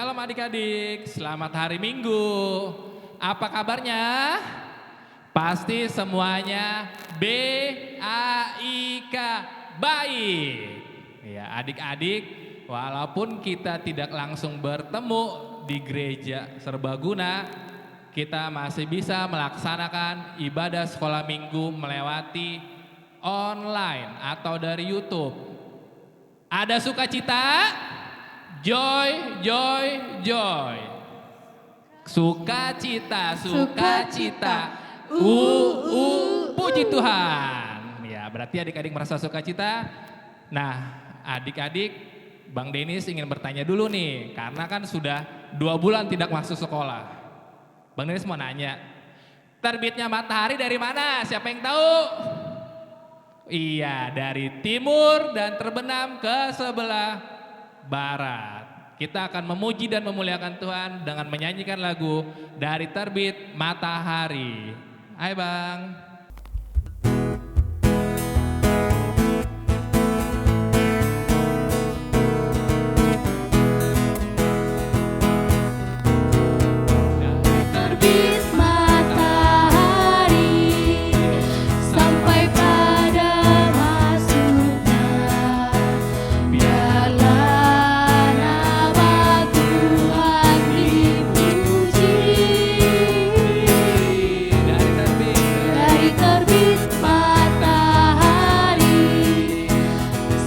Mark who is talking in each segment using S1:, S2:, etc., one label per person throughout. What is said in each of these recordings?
S1: Shalom adik-adik, selamat hari Minggu. Apa kabarnya? Pasti semuanya baik, baik. Ya, adik-adik, walaupun kita tidak langsung bertemu di gereja serbaguna, kita masih bisa melaksanakan ibadah sekolah minggu melewati online atau dari YouTube. Ada sukacita? Joy, joy, joy. Sukacita, sukacita. Puji Tuhan. Ya, berarti adik-adik merasa sukacita. Nah, adik-adik, Bang Denis ingin bertanya dulu nih, karena kan sudah 2 bulan tidak masuk sekolah. Bang Denis mau nanya, terbitnya matahari dari mana? Siapa yang tahu? Iya, dari timur dan terbenam ke sebelah barat. Kita akan memuji dan memuliakan Tuhan dengan menyanyikan lagu Dari Terbit Matahari. Hai Bang.
S2: Terbit matahari sampai pada masuknya, biarlah nama Tuhan dipuji. Dari terbit matahari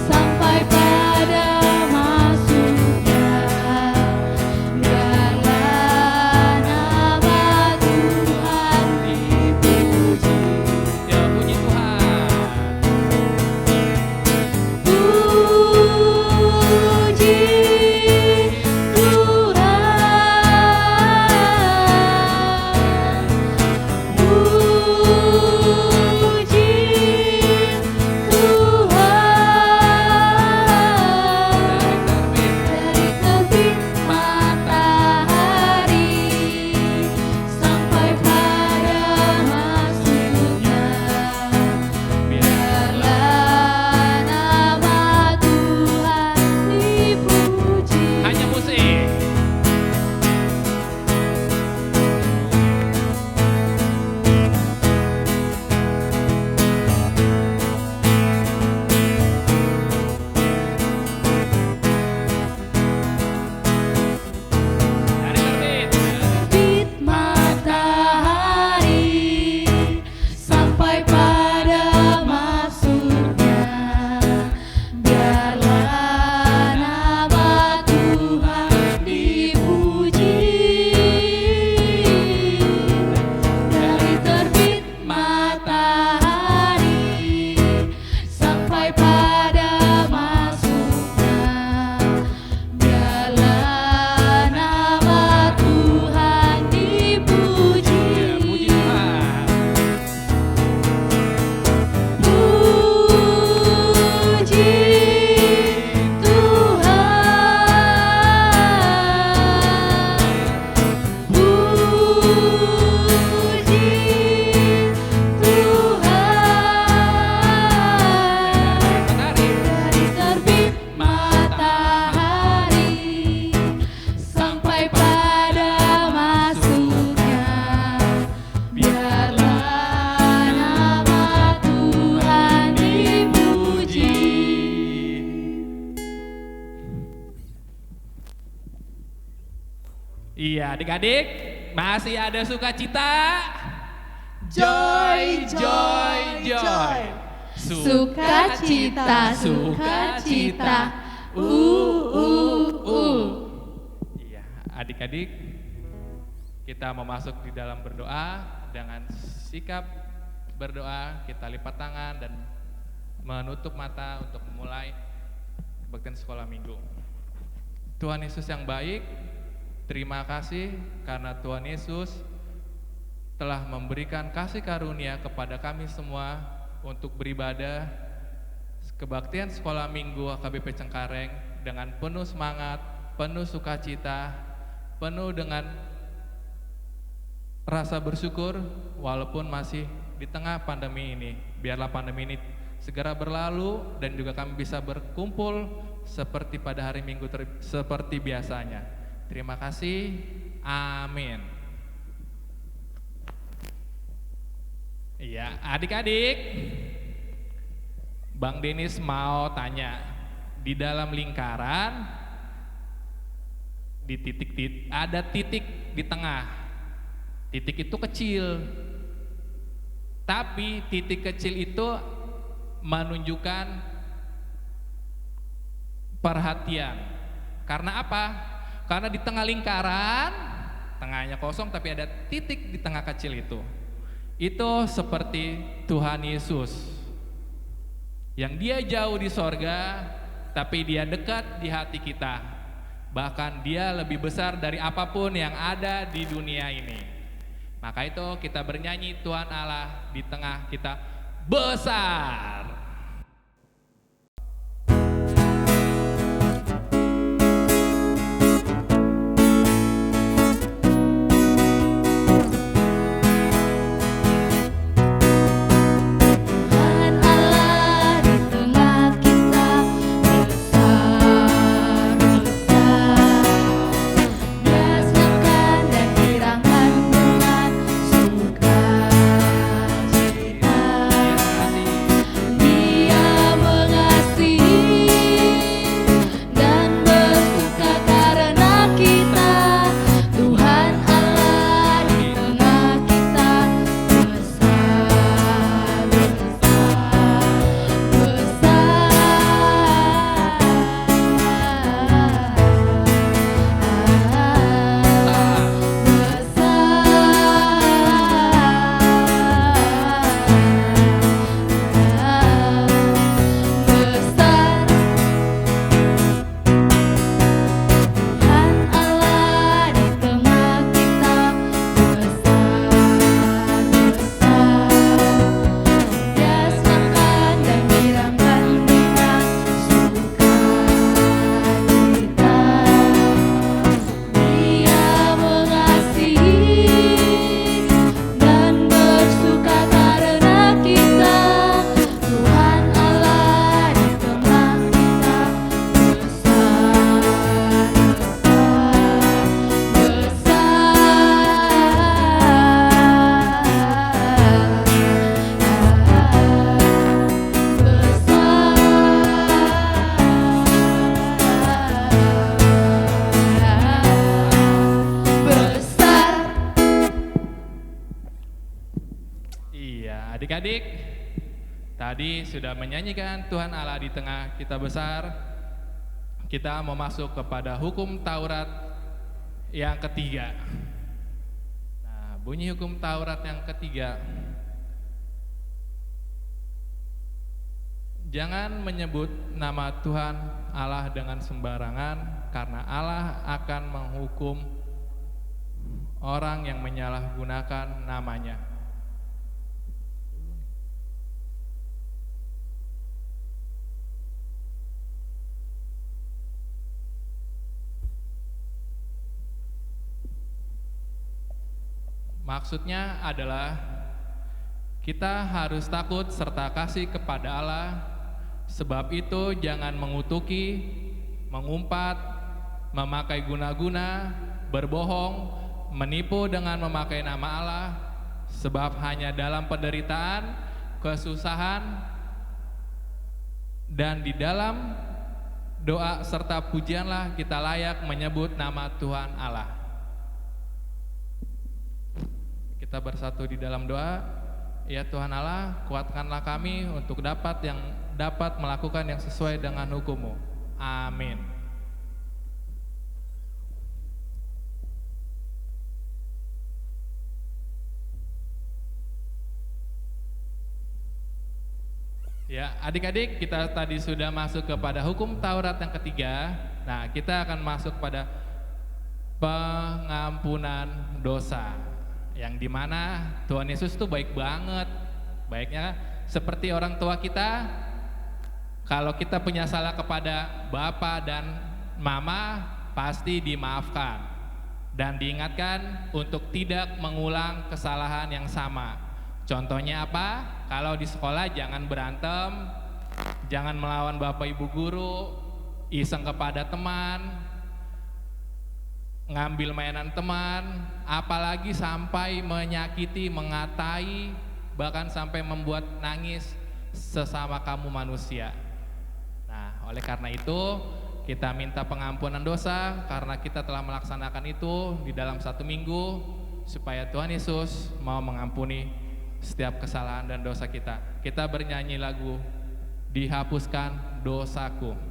S2: sampai pada masuknya, biarlah nama Tuhan dipuji.
S1: Ya, puji Tuhan.
S2: Puji Tuhan, puji Tuhan. Dari terbit matahari sampai pada masuknya, biarlah nama Tuhan dipuji.
S1: Hanya musik. Dari terbit.
S2: Terbit matahari sampai pada masuknya, biarlah nama Tuhan dipuji. Dari terbit matahari sampai pada masuknya, biarlah nama Tuhan dipuji.
S1: Ya, puji Tuhan.
S2: Puji Tuhan, puji Tuhan.
S1: Matahari.
S2: Dari terbit matahari sampai pada masuknya, biarlah nama Tuhan dipuji.
S1: Iya, adik-adik, masih ada sukacita. Joy, joy, joy.
S2: Sukacita, sukacita.
S1: Iya, adik-adik, kita mau masuk di dalam berdoa dengan sikap berdoa, kita lipat tangan dan menutup mata untuk memulai kebaktian sekolah minggu. Tuhan Yesus yang baik, terima kasih karena Tuhan Yesus telah memberikan kasih karunia kepada kami semua untuk beribadah kebaktian sekolah minggu HKBP Cengkareng dengan penuh semangat, penuh sukacita, penuh dengan rasa bersyukur walaupun masih di tengah pandemi ini. Biarlah pandemi ini segera berlalu dan juga kami bisa berkumpul seperti pada hari Minggu seperti biasanya. Terima kasih. Amin. Iya, adik-adik, Bang Denis mau tanya, di dalam lingkaran di ada titik di tengah. Titik itu kecil, tapi titik kecil itu menunjukkan perhatian. Karena apa? Karena di tengah lingkaran, tengahnya kosong tapi ada titik di tengah kecil itu. Itu seperti Tuhan Yesus, yang dia jauh di sorga, tapi dia dekat di hati kita. Bahkan dia lebih besar dari apapun yang ada di dunia ini. Maka itu kita bernyanyi, Tuhan Allah di tengah kita besar. Adik-adik, tadi sudah menyanyikan Tuhan Allah di tengah kita besar. Kita mau masuk kepada hukum Taurat yang ketiga. Nah, bunyi hukum Taurat yang ketiga. Jangan menyebut nama Tuhan Allah dengan sembarangan, karena Allah akan menghukum orang yang menyalahgunakan namanya. Maksudnya adalah kita harus takut serta kasih kepada Allah. Sebab itu jangan mengutuki, mengumpat, memakai guna-guna, berbohong, menipu dengan memakai nama Allah. Sebab hanya dalam penderitaan, kesusahan, dan di dalam doa serta pujianlah kita layak menyebut nama Tuhan Allah. Kita bersatu di dalam doa. Ya Tuhan Allah, kuatkanlah kami untuk dapat melakukan yang sesuai dengan hukum-Mu. Amin. Ya, adik-adik, kita tadi sudah masuk kepada hukum Taurat yang ketiga. Nah, kita akan masuk pada pengampunan dosa. Yang dimana Tuhan Yesus tuh baik banget. Baiknya seperti orang tua kita, kalau kita punya salah kepada Bapa dan Mama, pasti dimaafkan dan diingatkan untuk tidak mengulang kesalahan yang sama. Contohnya apa? Kalau di sekolah jangan berantem, jangan melawan Bapak Ibu guru, iseng kepada teman, ngambil mainan teman, apalagi sampai menyakiti, mengatai, bahkan sampai membuat nangis sesama kamu manusia. Nah, oleh karena itu kita minta pengampunan dosa karena kita telah melaksanakan itu di dalam 1 minggu, supaya Tuhan Yesus mau mengampuni setiap kesalahan dan dosa kita. Kita bernyanyi lagu Dihapuskan Dosaku.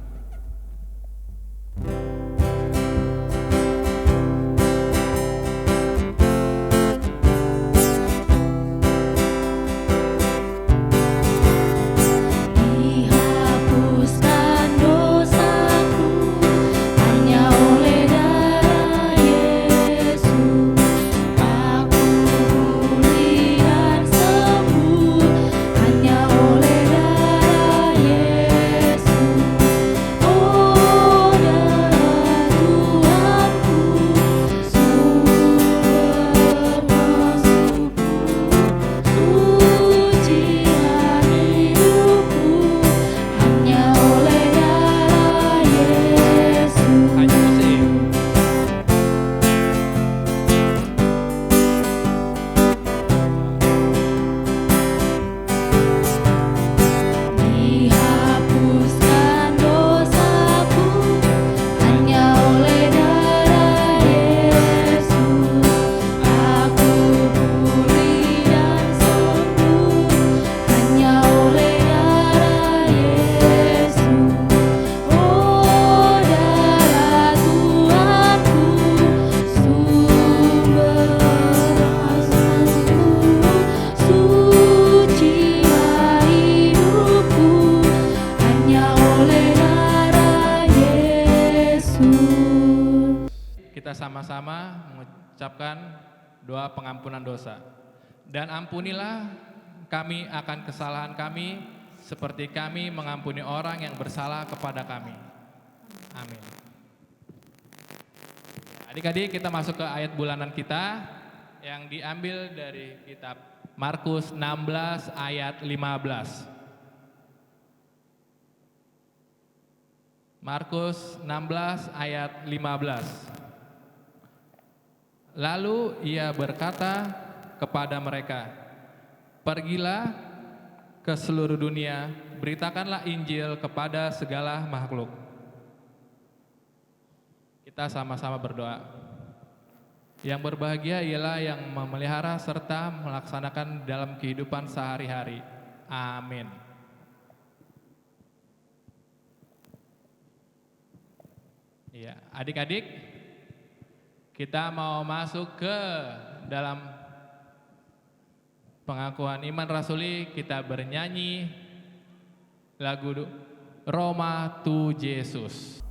S2: Dihapuskan dosaku hanya oleh darah Yesus. Aku pulih dan sembuh hanya oleh darah Yesus. Oh, darah Tuhanku, sumber masukku, sucian hidupku, hanya oleh darah Yesus.
S1: Hanya musik.
S2: Dihapuskan dosaku hanya oleh darah Yesus. Aku pulih dan sembuh hanya oleh darah Yesus. Oh, darah Tuhanku, sumber masukku, sucian hidupku, hanya oleh darah Yesus.
S1: Kita sama-sama mengucapkan doa pengampunan dosa. Dan ampunilah kami akan kesalahan kami, seperti kami mengampuni orang yang bersalah kepada kami. Amin. Adik-adik, kita masuk ke ayat bulanan kita yang diambil dari kitab Markus 16 ayat 15. Markus 16 ayat 15. Lalu ia berkata kepada mereka, "Pergilah ke seluruh dunia, beritakanlah Injil kepada segala makhluk." Kita sama-sama berdoa. Yang berbahagia ialah yang memelihara serta melaksanakan dalam kehidupan sehari-hari. Amin. Iya, adik-adik, kita mau masuk ke dalam pengakuan iman rasuli. Kita bernyanyi lagu Roma tu Yesus.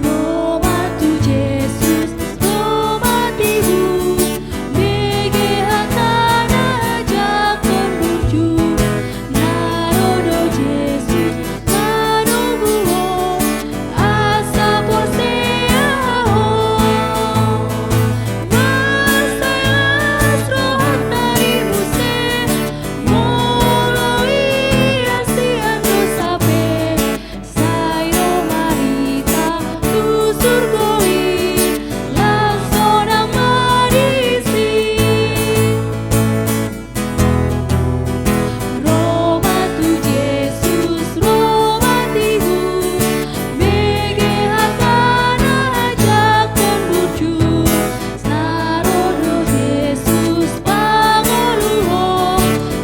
S2: Roma tu Yesus, Roma tibu, megehatan ajak menuju. Narodo Yesus, kanubuho, asa poseaho. Masailas rohat dari muse, moloi asian dosape, sai romarita tu surgoi, langsonang marisi. Roma tu Yesus, Roma tibu, megehatan ajak menuju. Narodo Yesus, pangoluho,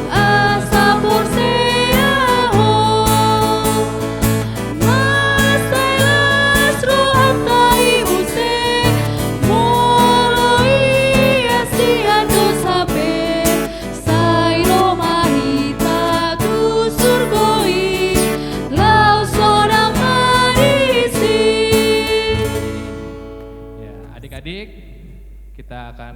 S2: asa porseaho. Masailas rohat tai muse, moloi asian dosape, sai romarita tu surgoi, langsonang marisi.
S1: Ya, adik-adik, kita akan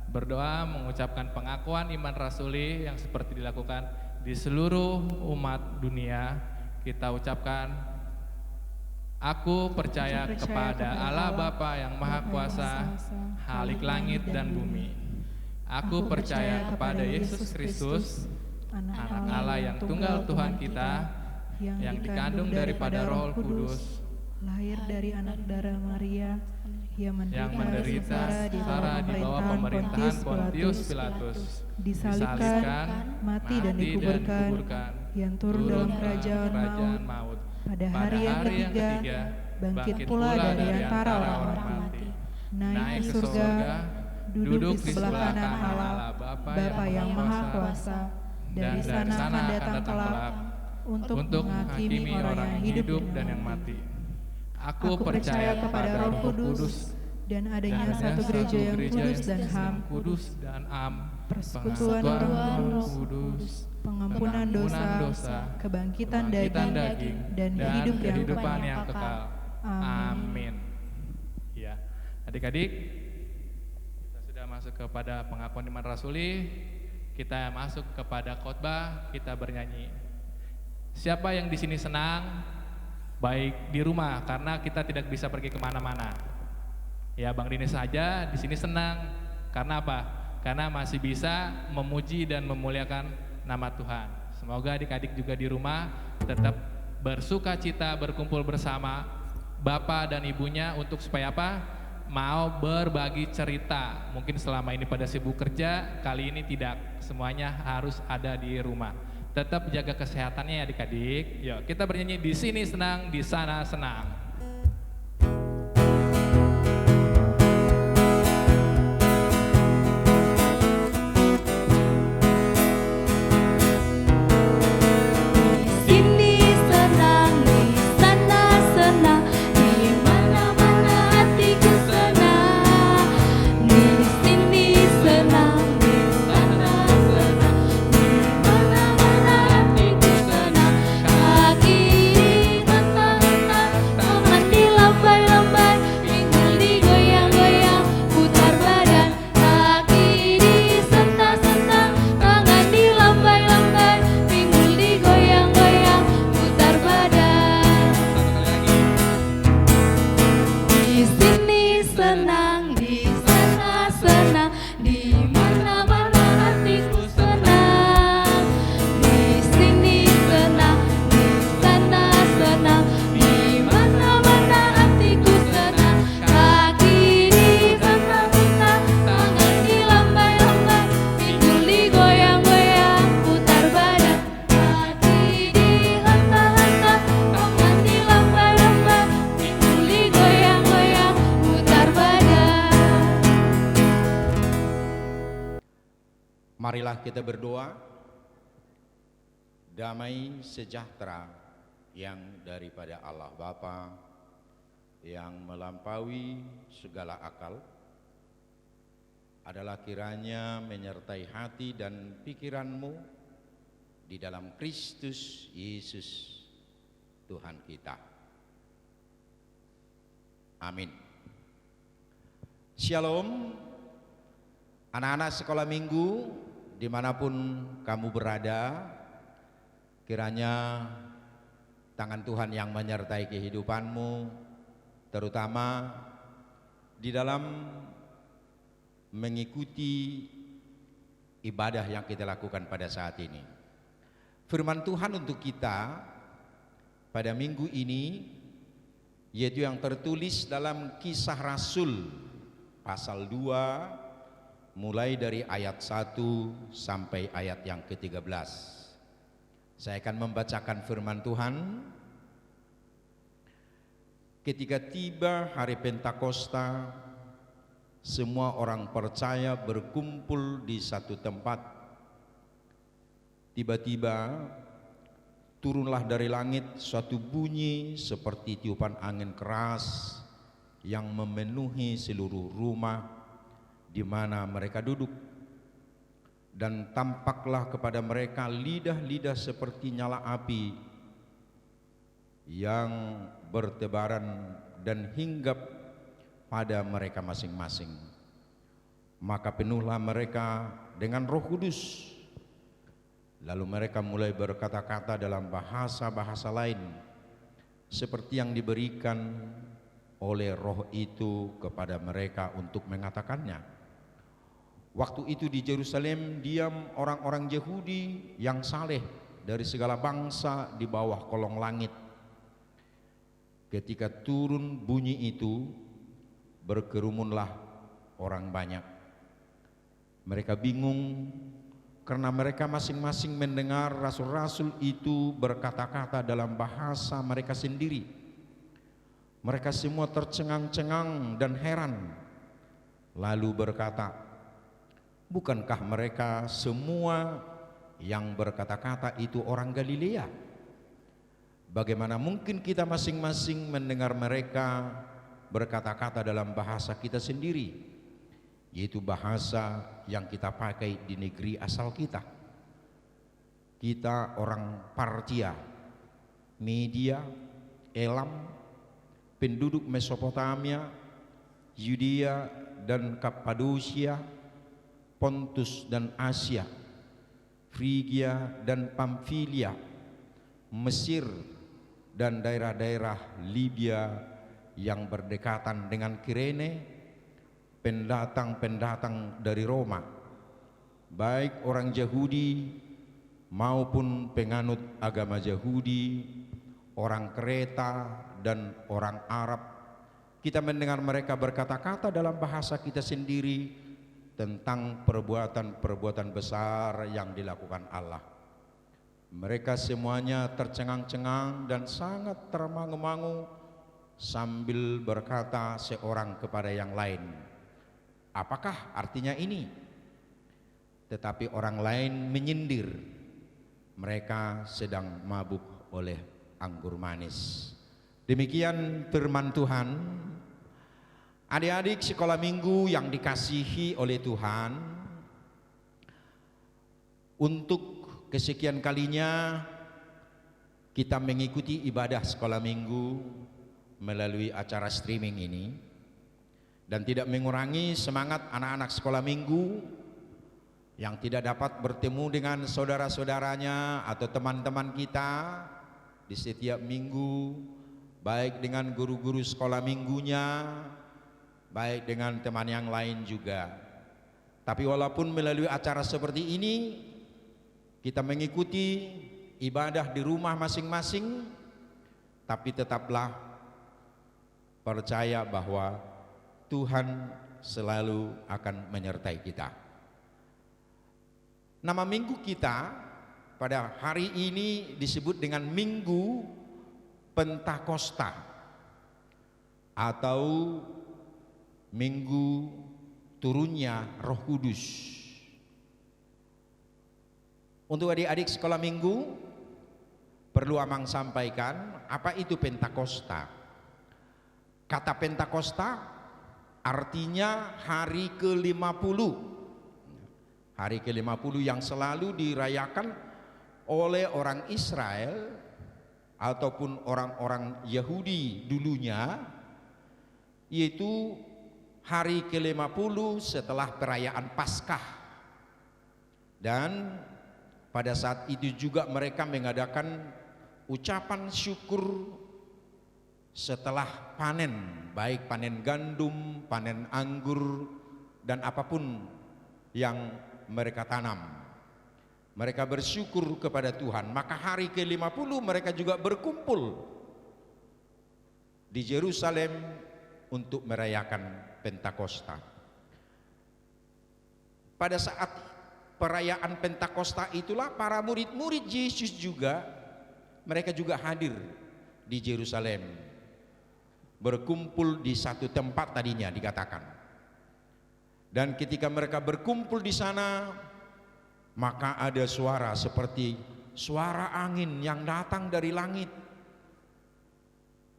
S1: berdoa mengucapkan pengakuan iman rasuli yang seperti dilakukan di seluruh umat dunia. Kita ucapkan, aku percaya kepada Allah Bapa yang Maha Kuasa, Halik langit dan bumi. Aku percaya kepada Yesus Kristus, Anak Allah yang tunggal Tuhan kita, yang dikandung daripada Roh Kudus,
S3: lahir dari anak darah Maria, yang
S1: yang
S3: menderita
S1: menderita sengsara di bawah pemerintahan Pontius Pilatus,
S3: disalibkan, mati dan dikuburkan, yang turun dalam kerajaan maut, pada hari yang ketiga, bangkit pula dari antara orang mati, naik ke surga, duduk di sebelah kanan Allah, Bapa yang Maha Kuasa, dari sana akan datang kelak untuk menghakimi orang yang hidup dan yang mati.
S1: Aku percaya kepada Roh Kudus
S3: dan adanya satu gereja yang kudus dan ham, persekutuan Roh Kudus, pengampunan dosa, kebangkitan daging, dan
S1: kehidupan yang kekal. Amin. Ya, adik-adik, kita sudah masuk kepada pengakuan iman rasuli. Kita masuk kepada khotbah, kita bernyanyi. Siapa yang di sini senang, baik di rumah, karena kita tidak bisa pergi kemana-mana. Ya, Bang Dini saja di sini senang. Karena apa? Karena masih bisa memuji dan memuliakan nama Tuhan. Semoga adik-adik juga di rumah tetap bersuka cita berkumpul bersama bapak dan ibunya untuk supaya apa? Mau berbagi cerita. Mungkin selama ini pada sibuk kerja, kali ini tidak. Semuanya harus ada di rumah. Tetap jaga kesehatannya ya adik-adik. Yuk kita bernyanyi, di sini senang, di sana senang.
S4: Marilah kita berdoa. Damai sejahtera yang daripada Allah Bapa yang melampaui segala akal adalah kiranya menyertai hati dan pikiranmu di dalam Kristus Yesus Tuhan kita. Amin. Shalom, anak-anak sekolah minggu dimanapun kamu berada, kiranya tangan Tuhan yang menyertai kehidupanmu, terutama di dalam mengikuti ibadah yang kita lakukan pada saat ini. Firman Tuhan untuk kita pada minggu ini yaitu yang tertulis dalam Kisah Rasul pasal 2 mulai dari ayat 1 sampai ayat yang ke-13. Saya akan membacakan firman Tuhan. Ketika tiba hari Pentakosta, semua orang percaya berkumpul di satu tempat. Tiba-tiba turunlah dari langit suatu bunyi seperti tiupan angin keras yang memenuhi seluruh rumah di mana mereka duduk, dan tampaklah kepada mereka lidah-lidah seperti nyala api yang bertebaran dan hinggap pada mereka masing-masing. Maka penuhlah mereka dengan Roh Kudus, lalu mereka mulai berkata-kata dalam bahasa-bahasa lain seperti yang diberikan oleh Roh itu kepada mereka untuk mengatakannya. Waktu itu di Yerusalem diam orang-orang Yahudi yang saleh dari segala bangsa di bawah kolong langit. Ketika turun bunyi itu, berkerumunlah orang banyak. Mereka bingung karena mereka masing-masing mendengar rasul-rasul itu berkata-kata dalam bahasa mereka sendiri. Mereka semua tercengang-cengang dan heran, lalu berkata, bukankah mereka semua yang berkata-kata itu orang Galilea? Bagaimana mungkin kita masing-masing mendengar mereka berkata-kata dalam bahasa kita sendiri, yaitu bahasa yang kita pakai di negeri asal kita? Kita orang Partia, Media, Elam, penduduk Mesopotamia, Yudea dan Kappadosia, Pontus dan Asia, Frigia dan Pamfilia, Mesir dan daerah-daerah Libya yang berdekatan dengan Kirene, pendatang-pendatang dari Roma, baik orang Yahudi maupun penganut agama Yahudi, orang Kreta dan orang Arab. Kita mendengar mereka berkata-kata dalam bahasa kita sendiri tentang perbuatan-perbuatan besar yang dilakukan Allah. Mereka semuanya tercengang-cengang dan sangat termangu-mangu sambil berkata seorang kepada yang lain, apakah artinya ini? Tetapi orang lain menyindir, mereka sedang mabuk oleh anggur manis. Demikian firman Tuhan. Adik-adik sekolah minggu yang dikasihi oleh Tuhan, untuk kesekian kalinya kita mengikuti ibadah sekolah minggu melalui acara streaming ini, dan tidak mengurangi semangat anak-anak sekolah minggu yang tidak dapat bertemu dengan saudara-saudaranya atau teman-teman kita di setiap minggu, baik dengan guru-guru sekolah minggunya, baik dengan teman yang lain juga. Tapi walaupun melalui acara seperti ini kita mengikuti ibadah di rumah masing-masing, tapi tetaplah percaya bahwa Tuhan selalu akan menyertai kita. Nama minggu kita pada hari ini disebut dengan Minggu Pentakosta atau Minggu turunnya Roh Kudus. Untuk adik-adik sekolah minggu, perlu Amang sampaikan apa itu Pentakosta. Kata Pentakosta artinya hari ke-50. Hari ke-50 yang selalu dirayakan oleh orang Israel ataupun orang-orang Yahudi dulunya, yaitu hari ke-50 setelah perayaan Paskah. Dan pada saat itu juga mereka mengadakan ucapan syukur setelah panen, baik panen gandum, panen anggur, dan apapun yang mereka tanam. Mereka bersyukur kepada Tuhan. Maka hari ke-50 mereka juga berkumpul di Yerusalem untuk merayakan Pentakosta. Pada saat perayaan Pentakosta itulah para murid-murid Yesus juga, mereka juga hadir di Yerusalem, berkumpul di satu tempat tadinya dikatakan. Dan ketika mereka berkumpul di sana, maka ada suara seperti suara angin yang datang dari langit,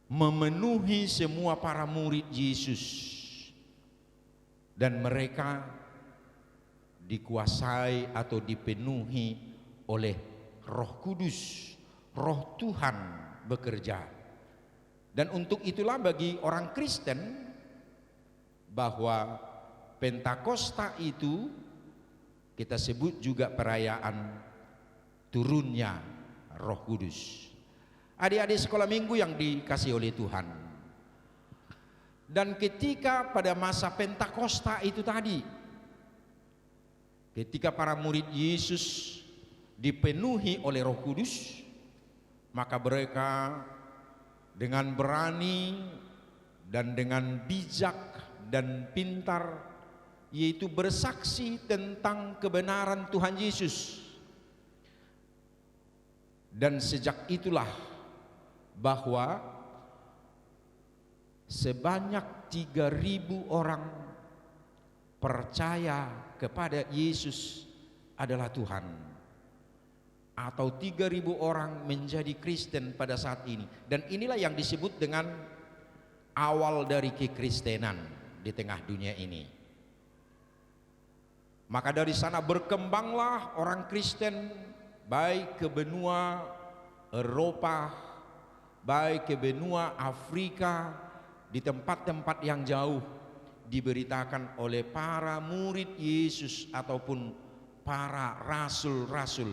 S4: memenuhi semua para murid Yesus, dan mereka dikuasai atau dipenuhi oleh Roh Kudus. Roh Tuhan bekerja. Dan untuk itulah bagi orang Kristen bahwa Pentakosta itu kita sebut juga perayaan turunnya Roh Kudus. Adik-adik sekolah minggu yang dikasihi oleh Tuhan, dan ketika pada masa Pentakosta itu tadi, ketika para murid Yesus dipenuhi oleh Roh Kudus, maka mereka dengan berani dan dengan bijak dan pintar, yaitu bersaksi tentang kebenaran Tuhan Yesus. Dan sejak itulah bahwa sebanyak 3.000 orang percaya kepada Yesus adalah Tuhan, atau 3.000 orang menjadi Kristen pada saat ini. Dan inilah yang disebut dengan awal dari kekristenan di tengah dunia ini. Maka dari sana berkembanglah orang Kristen, baik ke benua Eropa, baik ke benua Afrika, di tempat-tempat yang jauh diberitakan oleh para murid Yesus ataupun para rasul-rasul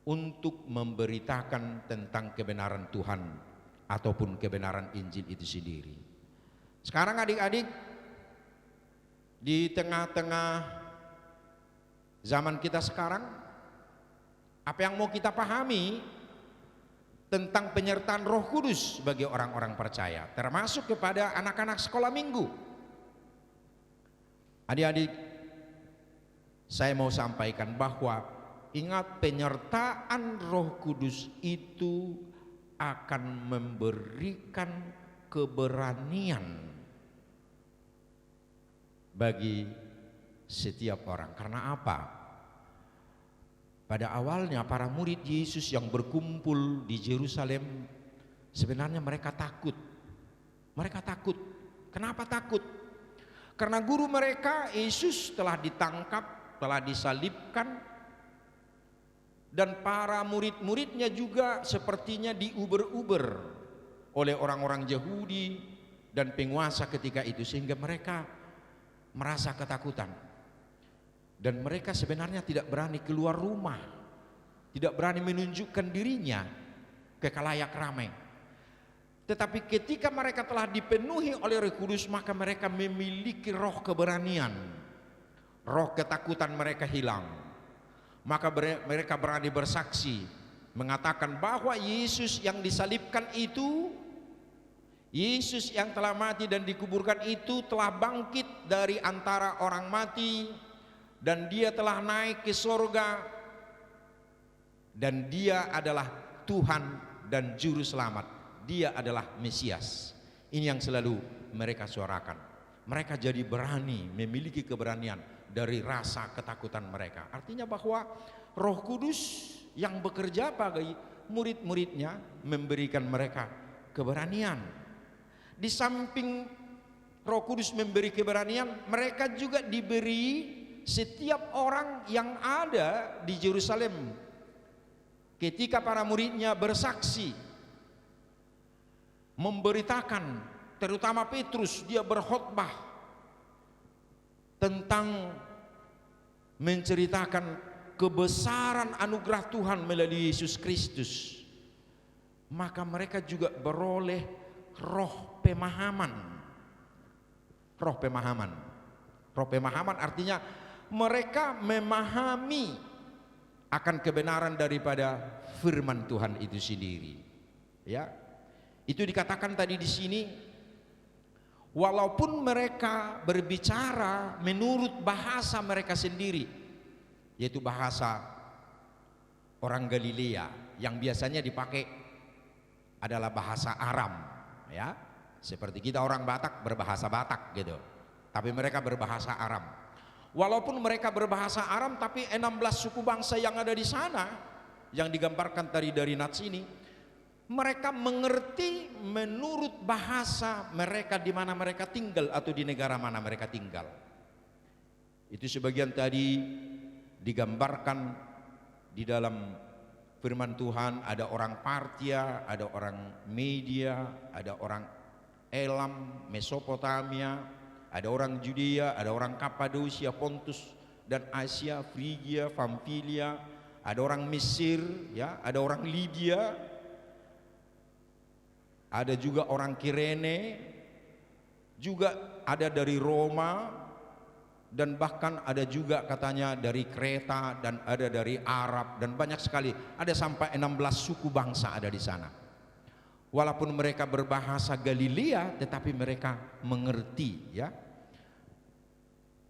S4: untuk memberitakan tentang kebenaran Tuhan ataupun kebenaran Injil itu sendiri. Sekarang adik-adik, di tengah-tengah zaman kita sekarang, apa yang mau kita pahami tentang penyertaan Roh Kudus bagi orang-orang percaya, termasuk kepada anak-anak sekolah minggu. Adik-adik, saya mau sampaikan bahwa ingat, penyertaan Roh Kudus itu akan memberikan keberanian bagi setiap orang. Karena apa? Pada awalnya para murid Yesus yang berkumpul di Yerusalem, sebenarnya mereka takut. Mereka takut. Kenapa takut? Karena guru mereka Yesus telah ditangkap, telah disalibkan, dan para murid-muridnya juga sepertinya diuber-uber oleh orang-orang Yahudi dan penguasa ketika itu, sehingga mereka merasa ketakutan. Dan mereka sebenarnya tidak berani keluar rumah, tidak berani menunjukkan dirinya ke khalayak ramai. Tetapi ketika mereka telah dipenuhi oleh Roh Kudus, maka mereka memiliki roh keberanian. Roh ketakutan mereka hilang. Maka mereka berani bersaksi, mengatakan bahwa Yesus yang disalibkan itu, Yesus yang telah mati dan dikuburkan itu telah bangkit dari antara orang mati, dan dia telah naik ke surga, dan dia adalah Tuhan dan Juru Selamat. Dia adalah Mesias. Ini yang selalu mereka suarakan. Mereka jadi berani, memiliki keberanian dari rasa ketakutan mereka. Artinya bahwa Roh Kudus yang bekerja bagi murid-muridnya memberikan mereka keberanian. Di samping Roh Kudus memberi keberanian, mereka juga diberi setiap orang yang ada di Yerusalem. Ketika para muridnya bersaksi, memberitakan, terutama Petrus, dia berkhotbah tentang menceritakan kebesaran anugerah Tuhan melalui Yesus Kristus, maka mereka juga beroleh roh pemahaman. Roh pemahaman. Roh pemahaman artinya mereka memahami akan kebenaran daripada firman Tuhan itu sendiri. Ya, itu dikatakan tadi di sini, walaupun mereka berbicara menurut bahasa mereka sendiri, yaitu bahasa orang Galilea yang biasanya dipakai adalah bahasa Aram, ya, seperti kita orang Batak berbahasa Batak gitu, tapi mereka berbahasa Aram. Walaupun mereka berbahasa Aram, tapi 16 suku bangsa yang ada di sana, yang digambarkan tadi dari nats ini, mereka mengerti menurut bahasa mereka di mana mereka tinggal atau di negara mana mereka tinggal. Itu sebagian tadi digambarkan di dalam firman Tuhan. Ada orang Partia, ada orang Media, ada orang Elam, Mesopotamia, ada orang Judea, ada orang Kapadosia, Pontus dan Asia, Frigia, Pamfilia, ada orang Mesir, ya, ada orang Lydia, ada juga orang Kirene, juga ada dari Roma, dan bahkan ada juga katanya dari Kreta dan ada dari Arab dan banyak sekali, ada sampai 16 suku bangsa ada di sana. Walaupun mereka berbahasa Galilea, tetapi mereka mengerti ya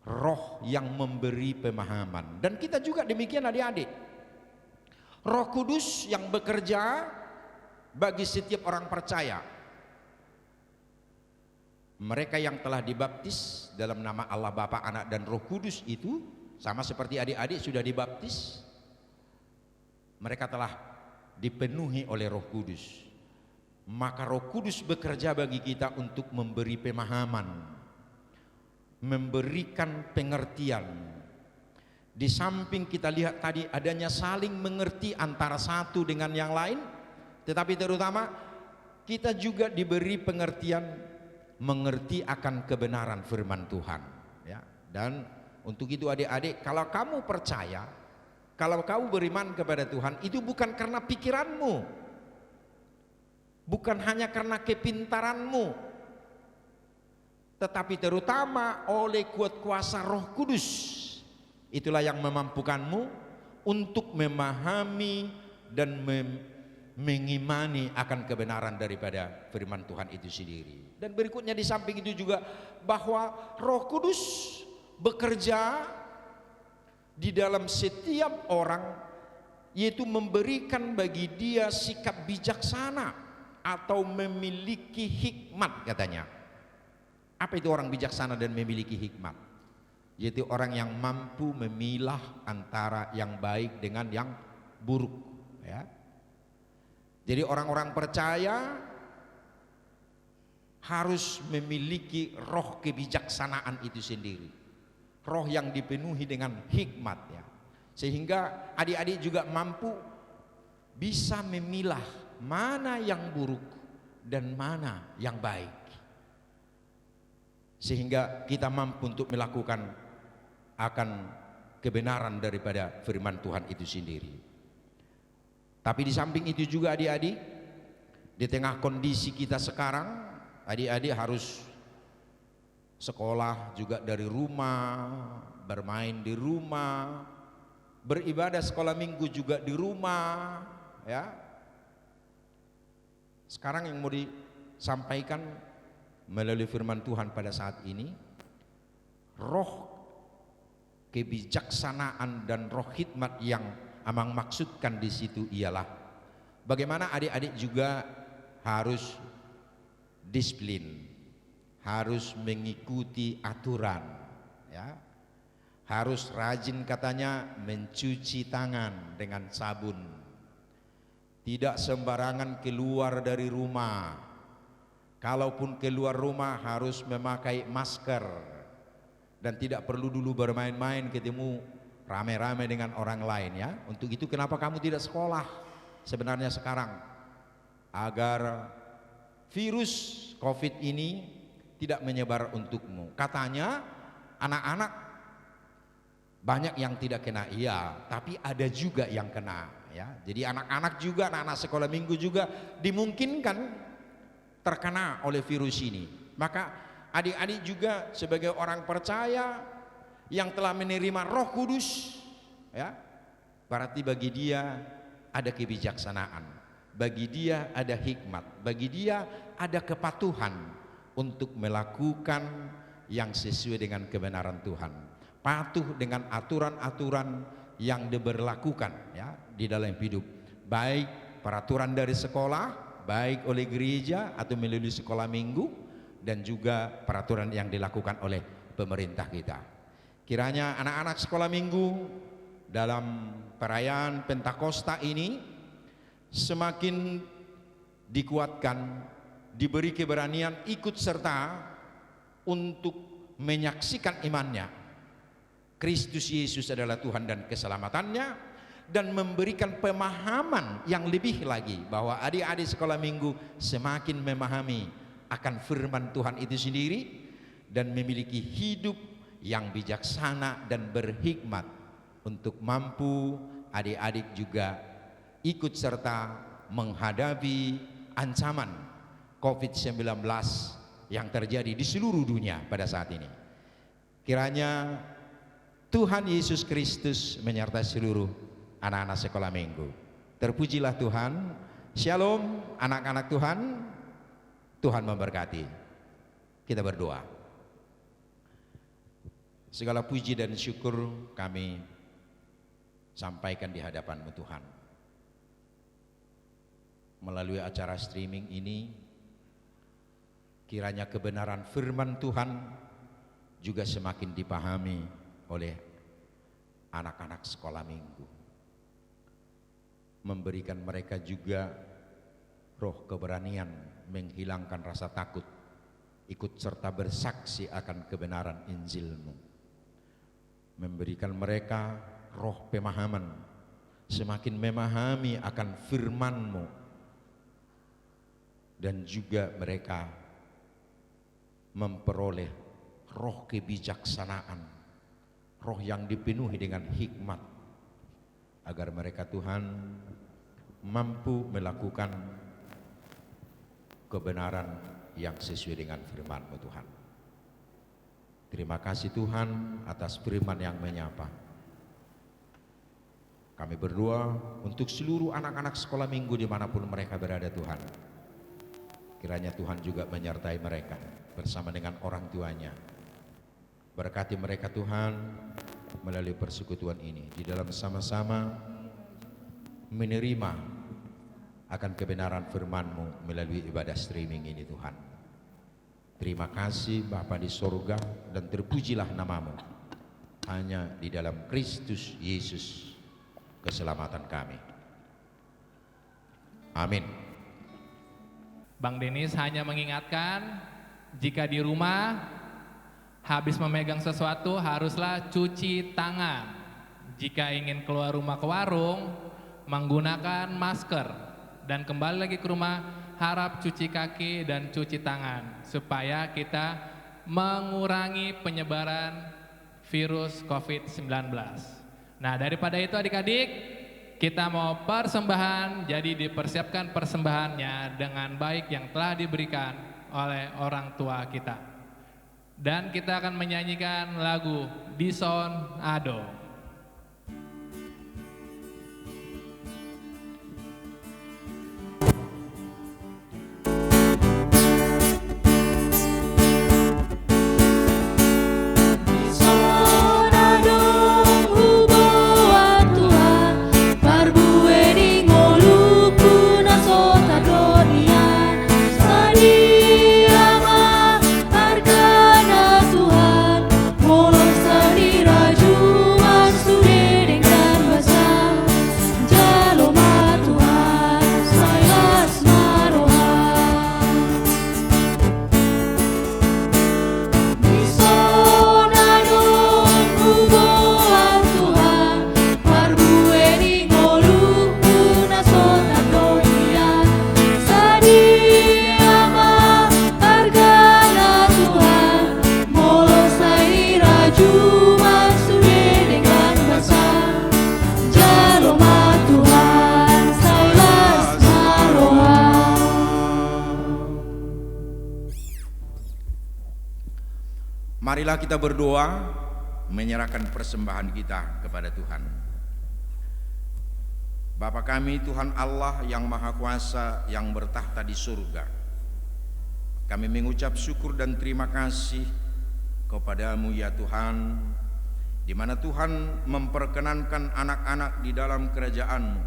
S4: Roh yang memberi pemahaman. Dan kita juga demikian adik-adik. Roh Kudus yang bekerja bagi setiap orang percaya. Mereka yang telah dibaptis dalam nama Allah Bapa, Anak dan Roh Kudus itu sama seperti adik-adik sudah dibaptis. Mereka telah dipenuhi oleh Roh Kudus. Maka Roh Kudus bekerja bagi kita untuk memberi pemahaman, memberikan pengertian. Di samping kita lihat tadi adanya saling mengerti antara satu dengan yang lain, tetapi terutama kita juga diberi pengertian mengerti akan kebenaran firman Tuhan ya. Dan untuk itu adik-adik, kalau kamu percaya, kalau kamu beriman kepada Tuhan, itu bukan karena pikiranmu, bukan hanya karena kepintaranmu, tetapi terutama oleh kuat kuasa Roh Kudus. Itulah yang memampukanmu untuk memahami dan mengimani akan kebenaran daripada firman Tuhan itu sendiri. Dan berikutnya di samping itu juga bahwa Roh Kudus bekerja di dalam setiap orang, yaitu memberikan bagi dia sikap bijaksana atau memiliki hikmat katanya. Apa itu orang bijaksana dan memiliki hikmat? Yaitu orang yang mampu memilah antara yang baik dengan yang buruk ya. Jadi orang-orang percaya harus memiliki roh kebijaksanaan itu sendiri, roh yang dipenuhi dengan hikmat ya, sehingga adik-adik juga mampu bisa memilah mana yang buruk dan mana yang baik, sehingga kita mampu untuk melakukan akan kebenaran daripada firman Tuhan itu sendiri. Tapi di samping itu juga adik-adik, di tengah kondisi kita sekarang, adik-adik harus sekolah juga dari rumah, bermain di rumah, beribadah sekolah minggu juga di rumah ya. Sekarang yang mau disampaikan melalui firman Tuhan pada saat ini, roh kebijaksanaan dan roh hikmat yang Amang maksudkan di situ ialah bagaimana adik-adik juga harus disiplin, harus mengikuti aturan ya, harus rajin katanya mencuci tangan dengan sabun, tidak sembarangan keluar dari rumah, kalaupun keluar rumah harus memakai masker, dan tidak perlu dulu bermain-main ketemu rame-rame dengan orang lain ya. Untuk itu kenapa kamu tidak sekolah sebenarnya sekarang? Agar virus COVID ini tidak menyebar untukmu. Katanya anak-anak banyak yang tidak kena, iya, tapi ada juga yang kena ya. Jadi anak-anak juga, anak-anak sekolah minggu juga dimungkinkan terkena oleh virus ini. Maka adik-adik juga sebagai orang percaya yang telah menerima Roh Kudus ya, berarti bagi dia ada kebijaksanaan, bagi dia ada hikmat, bagi dia ada kepatuhan untuk melakukan yang sesuai dengan kebenaran Tuhan, patuh dengan aturan-aturan yang diberlakukan ya di dalam hidup, baik peraturan dari sekolah, baik oleh gereja atau melalui sekolah minggu, dan juga peraturan yang dilakukan oleh pemerintah kita. Kiranya anak-anak sekolah minggu dalam perayaan Pentakosta ini semakin dikuatkan, diberi keberanian ikut serta untuk menyaksikan imannya, Kristus Yesus adalah Tuhan dan keselamatannya, dan memberikan pemahaman yang lebih lagi bahwa adik-adik sekolah minggu semakin memahami akan firman Tuhan itu sendiri dan memiliki hidup yang bijaksana dan berhikmat untuk mampu adik-adik juga ikut serta menghadapi ancaman COVID-19 yang terjadi di seluruh dunia pada saat ini. Kiranya Tuhan Yesus Kristus menyertai seluruh anak-anak sekolah minggu. Terpujilah Tuhan. Shalom anak-anak Tuhan. Tuhan memberkati. Kita berdoa. Segala puji dan syukur kami sampaikan di hadapan-Mu Tuhan. Melalui acara streaming ini, kiranya kebenaran firman Tuhan juga semakin dipahami oleh anak-anak sekolah minggu. Memberikan mereka juga roh keberanian menghilangkan rasa takut, ikut serta bersaksi akan kebenaran Injil-Mu. Memberikan mereka roh pemahaman, semakin memahami akan firman-Mu, dan juga mereka memperoleh roh kebijaksanaan, roh yang dipenuhi dengan hikmat, agar mereka Tuhan mampu melakukan kebenaran yang sesuai dengan firman-Mu Tuhan. Terima kasih Tuhan atas firman yang menyapa. Kami berdoa untuk seluruh anak-anak sekolah minggu dimanapun mereka berada Tuhan. Kiranya Tuhan juga menyertai mereka bersama dengan orang tuanya. Berkati mereka Tuhan melalui persekutuan ini, di dalam sama-sama menerima akan kebenaran firman-Mu melalui ibadah streaming ini Tuhan. Terima kasih Bapa di sorga, dan terpujilah nama-Mu. Hanya di dalam Kristus Yesus keselamatan kami. Amin.
S1: Bang Denis hanya mengingatkan, jika di rumah habis memegang sesuatu haruslah cuci tangan. Jika ingin keluar rumah ke warung, menggunakan masker. Dan kembali lagi ke rumah, harap cuci kaki dan cuci tangan, supaya kita mengurangi penyebaran virus COVID-19. Nah, daripada itu adik-adik, kita mau persembahan, jadi dipersiapkan persembahannya dengan baik yang telah diberikan oleh orang tua kita. Dan kita akan menyanyikan lagu Dison Ado.
S4: Marilah kita berdoa, menyerahkan persembahan kita kepada Tuhan. Bapa kami Tuhan Allah yang Maha Kuasa, yang bertahta di surga, kami mengucap syukur dan terima kasih kepada-Mu ya Tuhan, di mana Tuhan memperkenankan anak-anak di dalam kerajaan-Mu.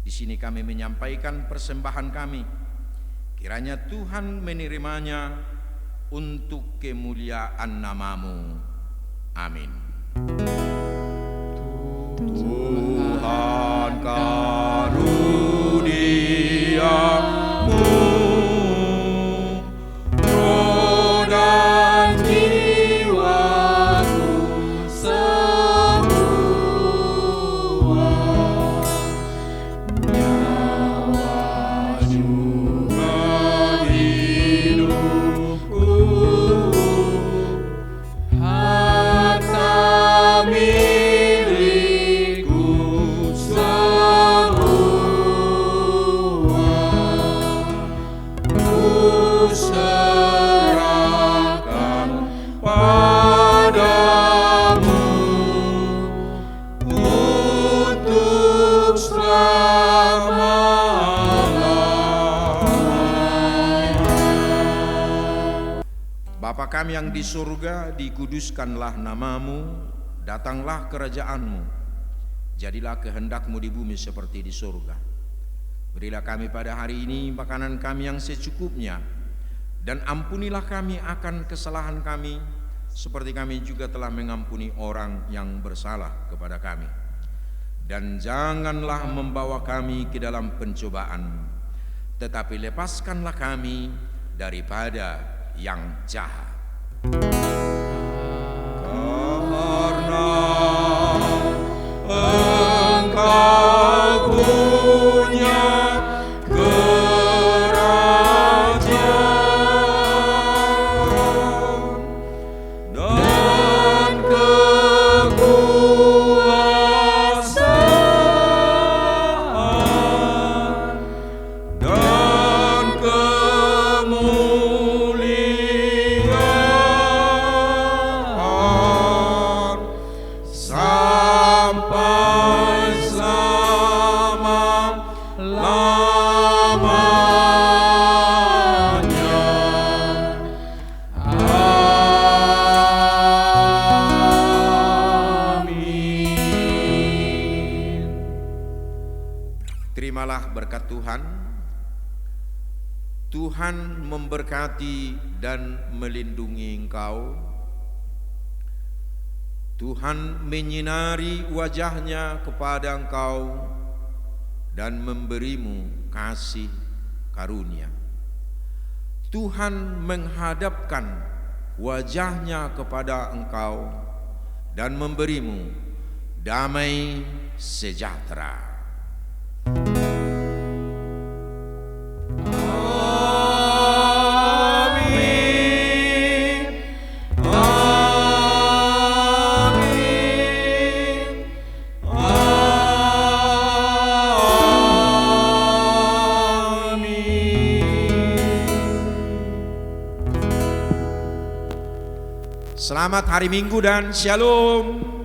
S4: Di sini kami menyampaikan persembahan kami, kiranya Tuhan menerimanya untuk kemuliaan nama-Mu. Amin. Tuhan karuniamu, roh dan jiwaku semua, nyawa juga hidupku, harta milikku kami yang di surga, dikuduskanlah namamu, datanglah kerajaanmu, jadilah kehendakmu di bumi seperti di surga. Berilah kami pada hari ini makanan kami yang secukupnya, dan ampunilah kami akan kesalahan kami, seperti kami juga telah mengampuni orang yang bersalah kepada kami. Dan janganlah membawa kami ke dalam pencobaan, tetapi lepaskanlah kami daripada yang jahat. Karena Engkau punya kerajaan dan kekuasaan dan kemuliaan sampai selama-lamanya. Amin. Terimalah berkat Tuhan. Tuhan memberkati dan melindungi engkau. Tuhan menyinari wajahnya kepada engkau dan memberimu kasih karunia. Tuhan menghadapkan wajahnya kepada engkau dan memberimu damai sejahtera. Selamat hari Minggu dan shalom.